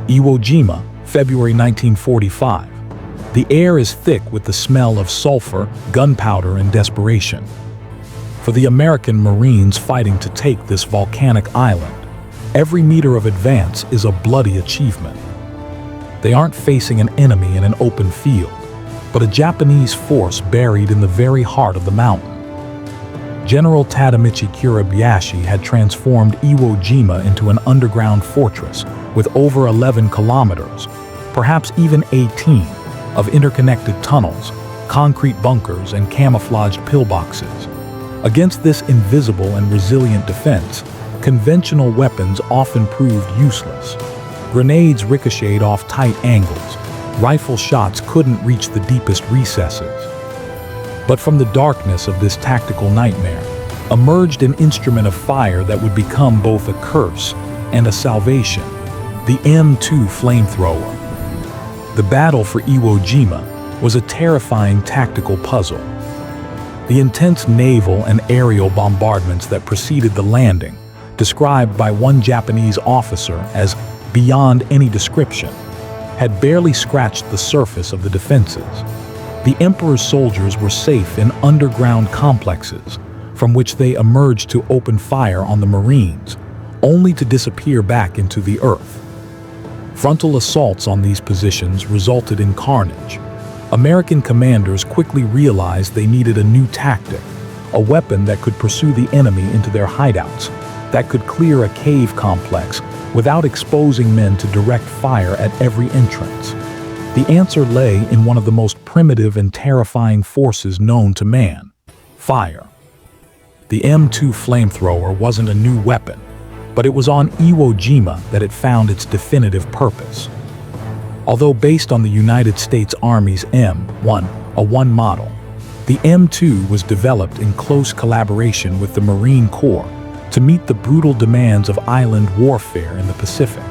Iwo Jima, February 1945. The air is thick with the smell of sulfur, gunpowder, and desperation. For the American Marines fighting to take this volcanic island, every meter of advance is a bloody achievement. They aren't facing an enemy in an open field, but a Japanese force buried in the very heart of the mountain. General Tadamichi Kurabayashi had transformed Iwo Jima into an underground fortress with over 11 kilometers, perhaps even 18, of interconnected tunnels, concrete bunkers, and camouflaged pillboxes. Against this invisible and resilient defense, conventional weapons often proved useless. Grenades ricocheted off tight angles. Rifle shots couldn't reach the deepest recesses. But from the darkness of this tactical nightmare emerged an instrument of fire that would become both a curse and a salvation: the M2 Flamethrower. The battle for Iwo Jima was a terrifying tactical puzzle. The intense naval and aerial bombardments that preceded the landing, described by one Japanese officer as beyond any description, had barely scratched the surface of the defenses. The Emperor's soldiers were safe in underground complexes, from which they emerged to open fire on the Marines, only to disappear back into the earth. Frontal assaults on these positions resulted in carnage. American commanders quickly realized they needed a new tactic, a weapon that could pursue the enemy into their hideouts, that could clear a cave complex without exposing men to direct fire at every entrance. The answer lay in one of the most primitive and terrifying forces known to man: fire. The M2 Flamethrower wasn't a new weapon, but it was on Iwo Jima that it found its definitive purpose. Although based on the United States Army's M1A1 model, the M2 was developed in close collaboration with the Marine Corps to meet the brutal demands of island warfare in the Pacific.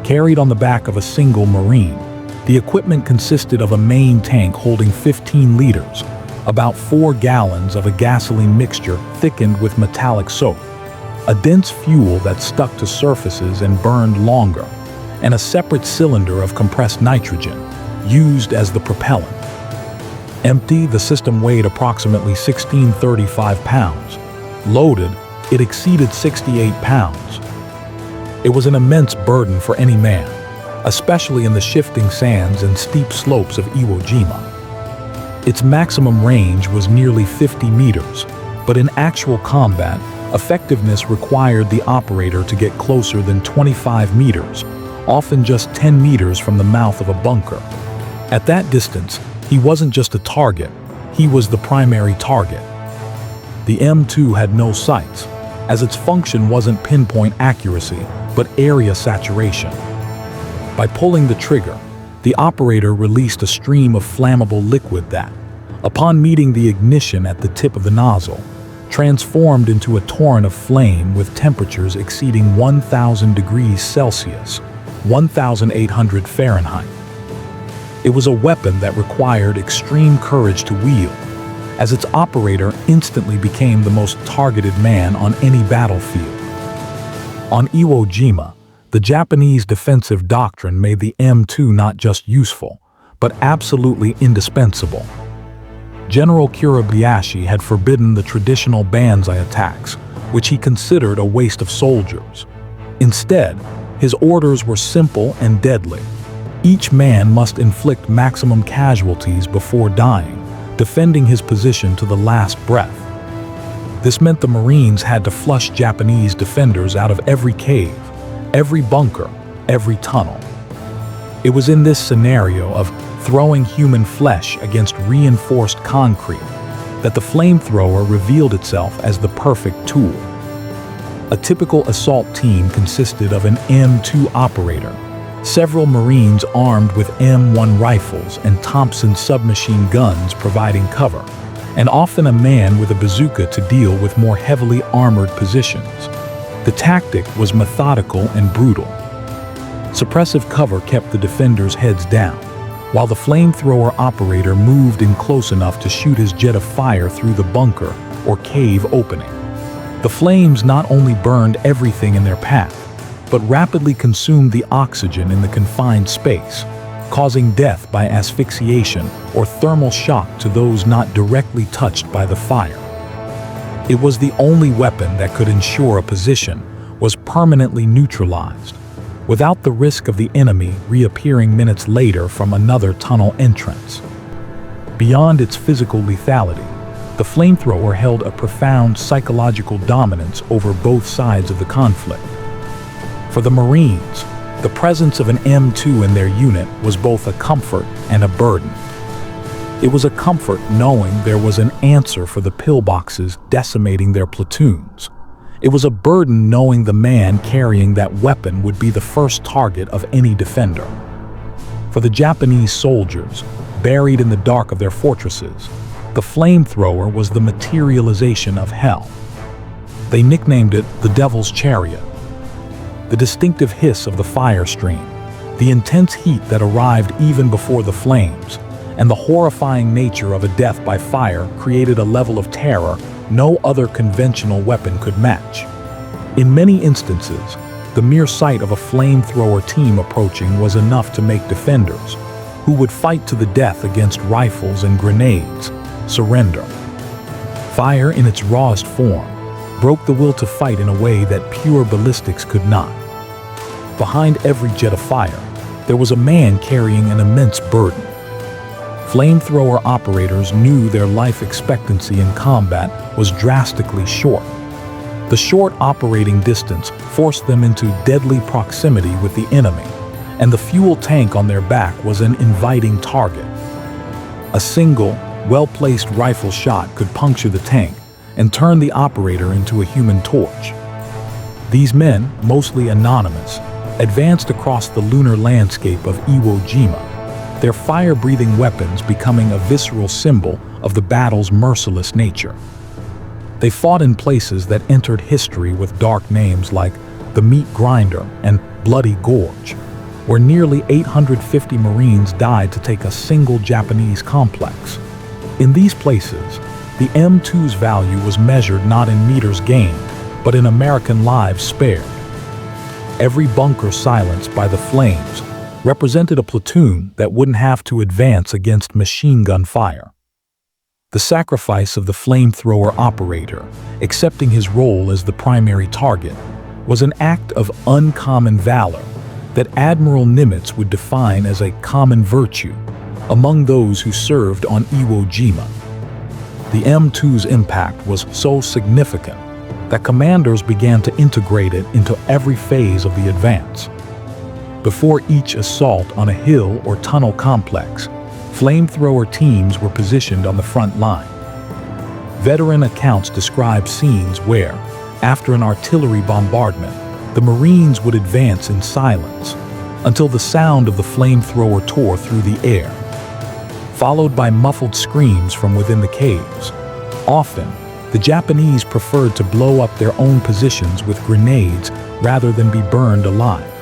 Carried on the back of a single Marine, the equipment consisted of a main tank holding 15 liters, about 4 gallons of a gasoline mixture thickened with metallic soap, a dense fuel that stuck to surfaces and burned longer, and a separate cylinder of compressed nitrogen, used as the propellant. Empty, the system weighed approximately 1,635 pounds. Loaded, it exceeded 68 pounds. It was an immense burden for any man, especially in the shifting sands and steep slopes of Iwo Jima. Its maximum range was nearly 50 meters, but in actual combat, effectiveness required the operator to get closer than 25 meters, often just 10 meters from the mouth of a bunker. At that distance, he wasn't just a target, he was the primary target. The M2 had no sights, as its function wasn't pinpoint accuracy, but area saturation. By pulling the trigger, the operator released a stream of flammable liquid that, upon meeting the ignition at the tip of the nozzle, transformed into a torrent of flame with temperatures exceeding 1,000 degrees Celsius, 1,800 Fahrenheit. It was a weapon that required extreme courage to wield, as its operator instantly became the most targeted man on any battlefield. On Iwo Jima, the Japanese defensive doctrine made the M2 not just useful, but absolutely indispensable. General Kurabayashi had forbidden the traditional banzai attacks, which he considered a waste of soldiers. Instead, his orders were simple and deadly. Each man must inflict maximum casualties before dying, defending his position to the last breath. This meant the Marines had to flush Japanese defenders out of every cave, every bunker, every tunnel. It was in this scenario of throwing human flesh against reinforced concrete that the flamethrower revealed itself as the perfect tool. A typical assault team consisted of an M2 operator, several Marines armed with M1 rifles and Thompson submachine guns providing cover, and often a man with a bazooka to deal with more heavily armored positions. The tactic was methodical and brutal. Suppressive cover kept the defenders' heads down, while the flamethrower operator moved in close enough to shoot his jet of fire through the bunker or cave opening. The flames not only burned everything in their path, but rapidly consumed the oxygen in the confined space, causing death by asphyxiation or thermal shock to those not directly touched by the fire. It was the only weapon that could ensure a position was permanently neutralized, without the risk of the enemy reappearing minutes later from another tunnel entrance. Beyond its physical lethality, the flamethrower held a profound psychological dominance over both sides of the conflict. For the Marines, the presence of an M2 in their unit was both a comfort and a burden. It was a comfort knowing there was an answer for the pillboxes decimating their platoons. It was a burden knowing the man carrying that weapon would be the first target of any defender. For the Japanese soldiers, buried in the dark of their fortresses, the flamethrower was the materialization of hell. They nicknamed it the Devil's Chariot. The distinctive hiss of the fire stream, the intense heat that arrived even before the flames, and the horrifying nature of a death by fire created a level of terror no other conventional weapon could match. In many instances, the mere sight of a flamethrower team approaching was enough to make defenders, who would fight to the death against rifles and grenades, surrender. Fire in its rawest form broke the will to fight in a way that pure ballistics could not. Behind every jet of fire, there was a man carrying an immense burden. Flamethrower operators knew their life expectancy in combat was drastically short. The short operating distance forced them into deadly proximity with the enemy, and the fuel tank on their back was an inviting target. A single, well-placed rifle shot could puncture the tank and turn the operator into a human torch. These men, mostly anonymous, advanced across the lunar landscape of Iwo Jima, their fire-breathing weapons becoming a visceral symbol of the battle's merciless nature. They fought in places that entered history with dark names like the Meat Grinder and Bloody Gorge, where nearly 850 Marines died to take a single Japanese complex. In these places, the M2's value was measured not in meters gained, but in American lives spared. Every bunker silenced by the flames represented a platoon that wouldn't have to advance against machine gun fire. The sacrifice of the flamethrower operator, accepting his role as the primary target, was an act of uncommon valor that Admiral Nimitz would define as a common virtue among those who served on Iwo Jima. The M2's impact was so significant that commanders began to integrate it into every phase of the advance. Before each assault on a hill or tunnel complex, flamethrower teams were positioned on the front line. Veteran accounts describe scenes where, after an artillery bombardment, the Marines would advance in silence until the sound of the flamethrower tore through the air, followed by muffled screams from within the caves. Often, the Japanese preferred to blow up their own positions with grenades rather than be burned alive.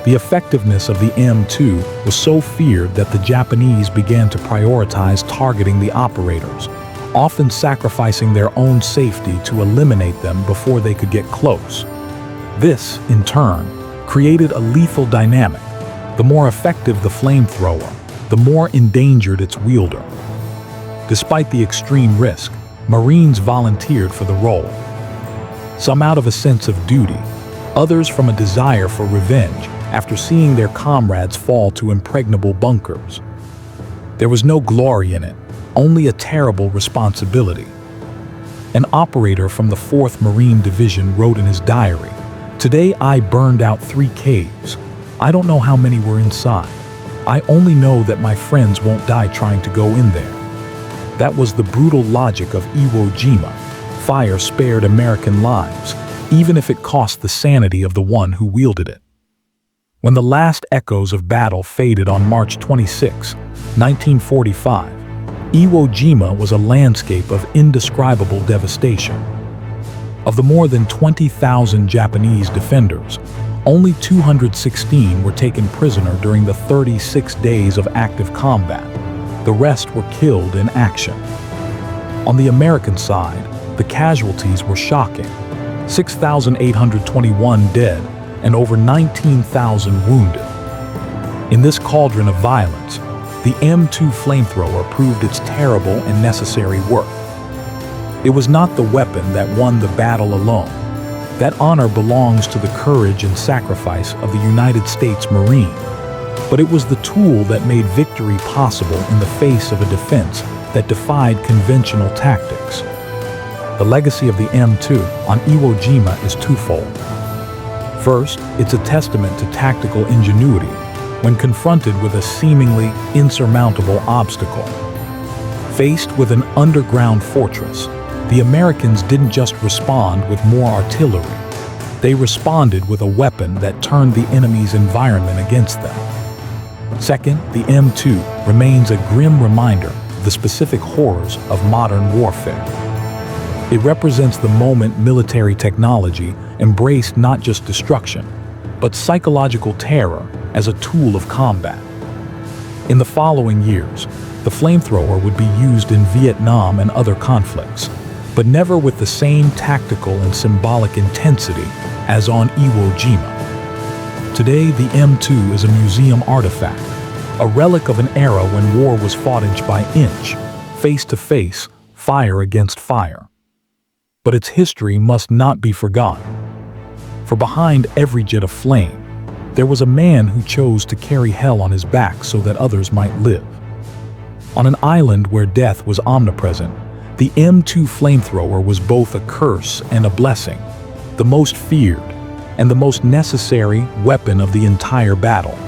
The effectiveness of the M2 was so feared that the Japanese began to prioritize targeting the operators, often sacrificing their own safety to eliminate them before they could get close. This, in turn, created a lethal dynamic. The more effective the flamethrower, the more endangered its wielder. Despite the extreme risk, Marines volunteered for the role. Some out of a sense of duty, others from a desire for revenge after seeing their comrades fall to impregnable bunkers. There was no glory in it, only a terrible responsibility. An operator from the 4th Marine Division wrote in his diary, "Today I burned out 3 caves. I don't know how many were inside. I only know that my friends won't die trying to go in there." That was the brutal logic of Iwo Jima. Fire spared American lives, even if it cost the sanity of the one who wielded it. When the last echoes of battle faded on March 26, 1945, Iwo Jima was a landscape of indescribable devastation. Of the more than 20,000 Japanese defenders, only 216 were taken prisoner during the 36 days of active combat. The rest were killed in action. On the American side, the casualties were shocking. 6,821 dead, and over 19,000 wounded. In this cauldron of violence, the M2 flamethrower proved its terrible and necessary worth. It was not the weapon that won the battle alone. That honor belongs to the courage and sacrifice of the United States Marine. But it was the tool that made victory possible in the face of a defense that defied conventional tactics. The legacy of the M2 on Iwo Jima is twofold. First, it's a testament to tactical ingenuity when confronted with a seemingly insurmountable obstacle. Faced with an underground fortress, the Americans didn't just respond with more artillery. They responded with a weapon that turned the enemy's environment against them. Second, the M2 remains a grim reminder of the specific horrors of modern warfare. It represents the moment military technology embraced not just destruction, but psychological terror as a tool of combat. In the following years, the flamethrower would be used in Vietnam and other conflicts, but never with the same tactical and symbolic intensity as on Iwo Jima. Today, the M2 is a museum artifact, a relic of an era when war was fought inch by inch, face to face, fire against fire. But its history must not be forgotten. For behind every jet of flame, there was a man who chose to carry hell on his back so that others might live. On an island where death was omnipresent, the M2 flamethrower was both a curse and a blessing, the most feared and the most necessary weapon of the entire battle.